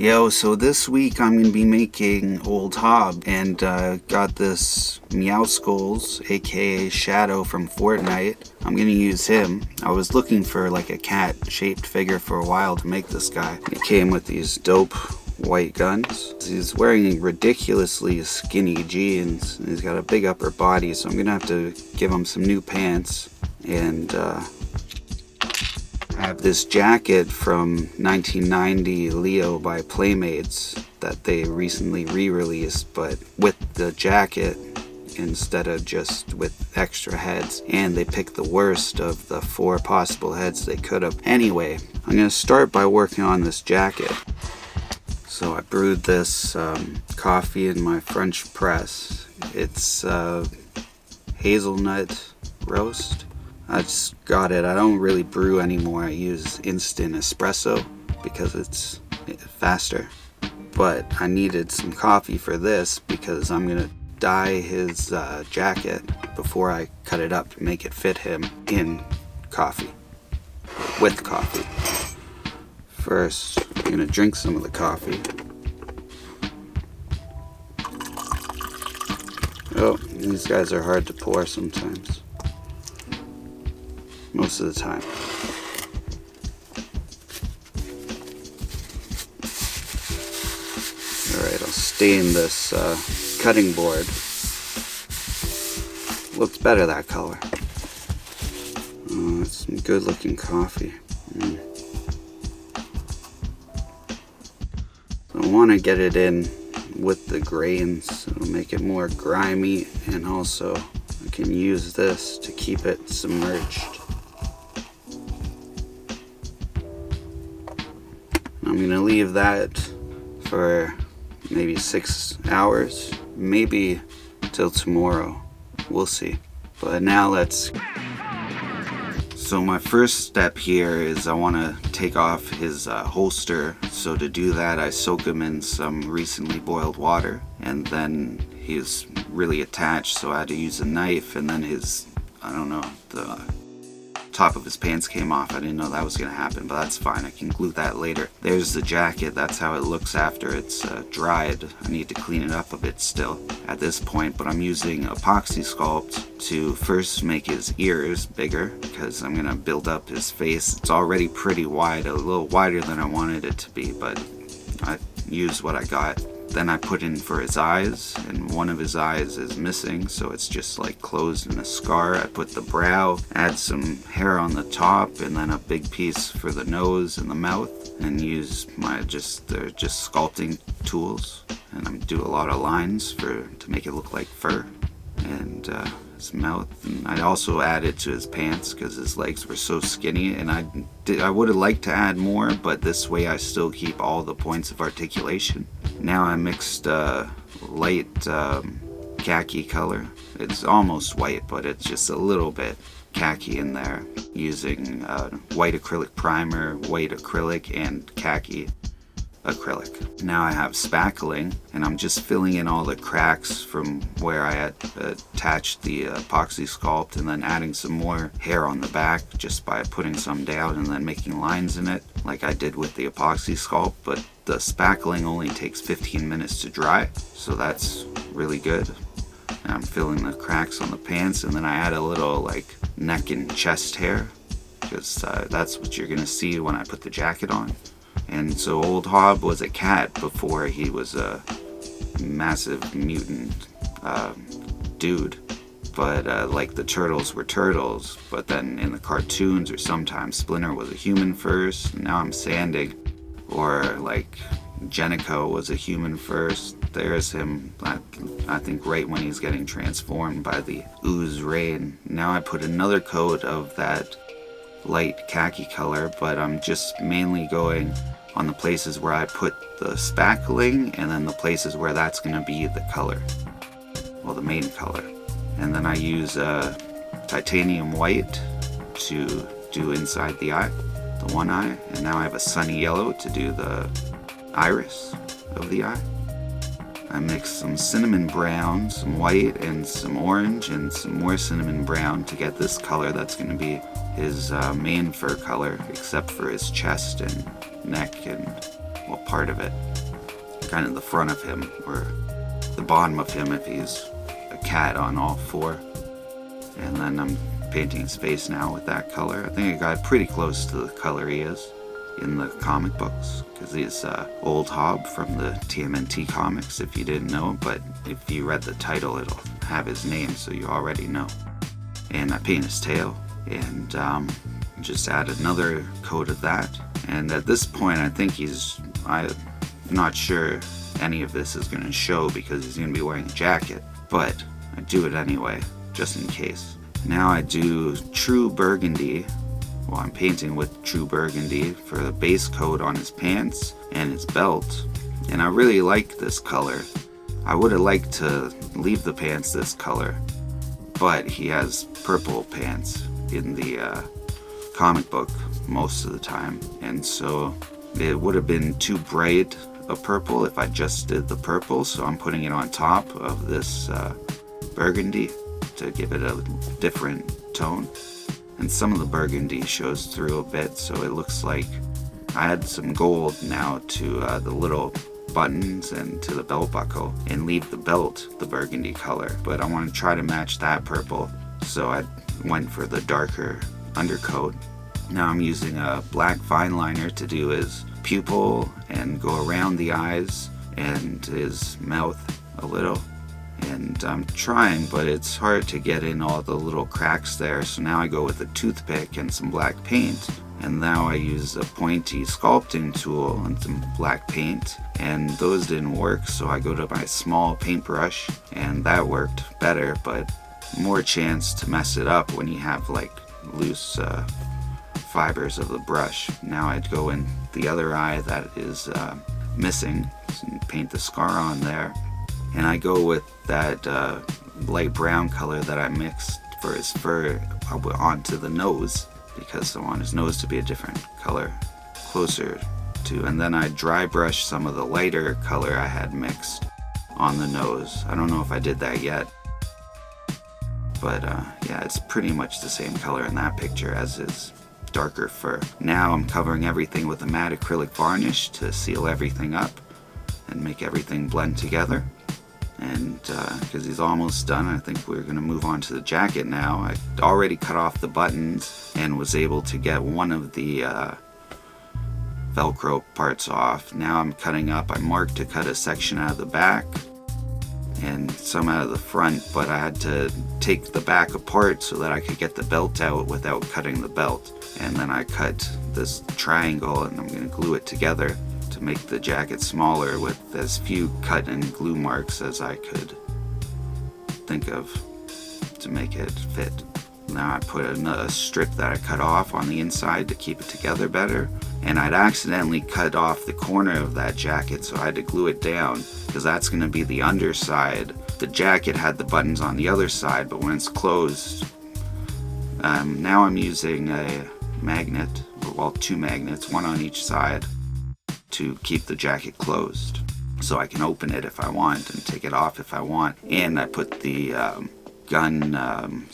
Yo, so this week I'm going to be making Old Hob, and got this Meowscles, aka Shadow from Fortnite. I'm going to use him. I was looking for like a cat-shaped figure for a while to make this guy. It came with these dope white guns. He's wearing ridiculously skinny jeans, and he's got a big upper body, so I'm going to have to give him some new pants, and I have this jacket from 1990 Leo by Playmates that they recently re-released, but with the jacket instead of just with extra heads, and they picked the worst of the 4 possible heads they could have. Anyway, I'm going to start by working on this jacket. So I brewed this coffee in my French press. It's hazelnut roast. I just got it. I don't really brew anymore. I use instant espresso because it's faster. But I needed some coffee for this because I'm going to dye his jacket before I cut it up to make it fit him in coffee, with coffee. First, I'm going to drink some of the coffee. Oh, these guys are hard to pour sometimes. Most of the time. Alright, I'll stain this cutting board. Looks better that color. Oh, that's some good looking coffee. So I want to get it in with the grains. It'll make it more grimy, and also I can use this to keep it submerged. I'm going to leave that for maybe 6 hours, maybe till tomorrow. We'll see. But now let's... So my first step here is I want to take off his holster. So to do that, I soak him in some recently boiled water, and then he's really attached, so I had to use a knife, and then his, I don't know, the top of his pants came off. I didn't know that was going to happen, but that's fine. I can glue that later. There's the jacket. That's how it looks after it's dried. I need to clean it up a bit still at this point, but I'm using Apoxie Sculpt to first make his ears bigger because I'm going to build up his face. It's already pretty wide, a little wider than I wanted it to be, but I used what I got. Then I put in for his eyes, and one of his eyes is missing, so it's just like closed in a scar. I put the brow, add some hair on the top, and then a big piece for the nose and the mouth, and use my they're just sculpting tools, and I do a lot of lines to make it look like fur, and his mouth. And I also added to his pants because his legs were so skinny, and I would have liked to add more, but this way I still keep all the points of articulation. Now I mixed light khaki color. It's almost white, but it's just a little bit khaki in there, using white acrylic primer, white acrylic, and khaki acrylic. Now I have spackling, and I'm just filling in all the cracks from where I had attached the Apoxie Sculpt, and then adding some more hair on the back just by putting some down and then making lines in it like I did with the Apoxie Sculpt. But the spackling only takes 15 minutes to dry, so that's really good. And I'm filling the cracks on the pants, and then I add a little like neck and chest hair because that's what you're gonna see when I put the jacket on. And so Old Hob was a cat before he was a massive mutant dude. But like the turtles were turtles, but then in the cartoons or sometimes Splinter was a human first, and now I'm sanding. Or like Genico was a human first. There's him, I think right when he's getting transformed by the ooze rain. Now I put another coat of that light khaki color, but I'm just mainly going on the places where I put the spackling, and then the places where that's going to be the color, well, the main color. And then I use titanium white to do inside the eye, the one eye, and now I have a sunny yellow to do the iris of the eye. I mixed some cinnamon brown, some white, and some orange, and some more cinnamon brown to get this color that's going to be his main fur color, except for his chest and neck and, well, part of it. kind of the front of him, or the bottom of him if he's a cat on all four. And then I'm painting his face now with that color. I think I got pretty close to the color he is in the comic books, because he's Old Hob from the TMNT Comics, if you didn't know, but if you read the title it'll have his name, so you already know. And I paint his tail, and just add another coat of that. And at this point I think I'm not sure any of this is going to show because he's going to be wearing a jacket, but I do it anyway, just in case. Now I do True Burgundy. Well, I'm painting with True Burgundy for the base coat on his pants and his belt, and I really like this color. I would have liked to leave the pants this color, but he has purple pants in the comic book most of the time, and so it would have been too bright a purple if I just did the purple, so I'm putting it on top of this burgundy to give it a different tone. And some of the burgundy shows through a bit, so it looks like I add some gold now to the little buttons and to the belt buckle, and leave the belt the burgundy color, but I want to try to match that purple, so I went for the darker undercoat. Now I'm using a black fine liner to do his pupil and go around the eyes and his mouth a little, and I'm trying, but it's hard to get in all the little cracks there, so now I go with a toothpick and some black paint, and now I use a pointy sculpting tool and some black paint, and those didn't work, so I go to my small paintbrush, and that worked better, but more chance to mess it up when you have like loose fibers of the brush. Now I'd go in the other eye that is missing and paint the scar on there, and I go with that light brown color that I mixed for his fur onto the nose, because I want his nose to be a different color, closer to, and then I dry brush some of the lighter color I had mixed on the nose. I don't know if I did that yet, but yeah, it's pretty much the same color in that picture as his darker fur. Now I'm covering everything with a matte acrylic varnish to seal everything up and make everything blend together. And because he's almost done, I think we're going to move on to the jacket now. I already cut off the buttons and was able to get one of the Velcro parts off. Now I'm cutting up. I marked to cut a section out of the back and some out of the front, but I had to take the back apart so that I could get the belt out without cutting the belt. And then I cut this triangle, and I'm going to glue it together to make the jacket smaller with as few cut and glue marks as I could think of to make it fit. Now I put another strip that I cut off on the inside to keep it together better, and I'd accidentally cut off the corner of that jacket, so I had to glue it down because that's going to be the underside. The jacket had the buttons on the other side, but when it's closed, now I'm using a magnet, well, two magnets, one on each side, to keep the jacket closed, so I can open it if I want and take it off if I want. And I put the gun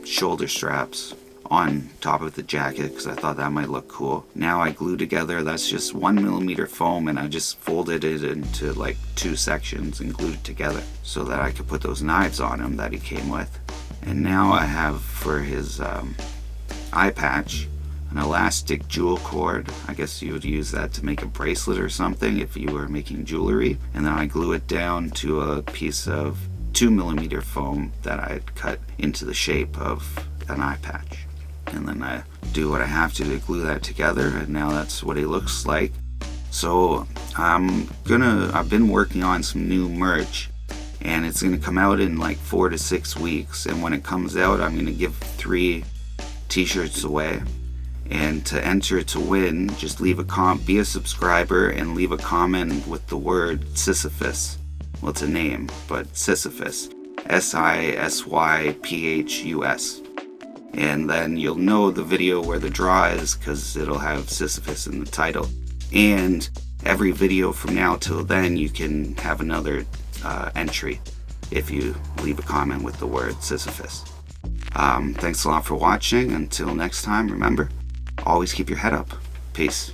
shoulder straps on top of the jacket because I thought that might look cool. Now I glue together, that's just 1mm foam, and I just folded it into like 2 sections and glued it together so that I could put those knives on him that he came with. And now I have for his eye patch an elastic jewel cord. I guess you would use that to make a bracelet or something if you were making jewelry. And then I glue it down to a piece of 2mm foam that I had cut into the shape of an eye patch. And then I do what I have to glue that together, and now that's what it looks like. So I've been working on some new merch, and it's gonna come out in like 4 to 6 weeks. And when it comes out, I'm gonna give 3 t-shirts away. And to enter to win, just leave be a subscriber and leave a comment with the word Sisyphus. Well, it's a name, but Sisyphus, Sisyphus. And then you'll know the video where the draw is because it'll have Sisyphus in the title. And every video from now till then, you can have another entry if you leave a comment with the word Sisyphus. Thanks a lot for watching. Until next time, remember, always keep your head up. Peace.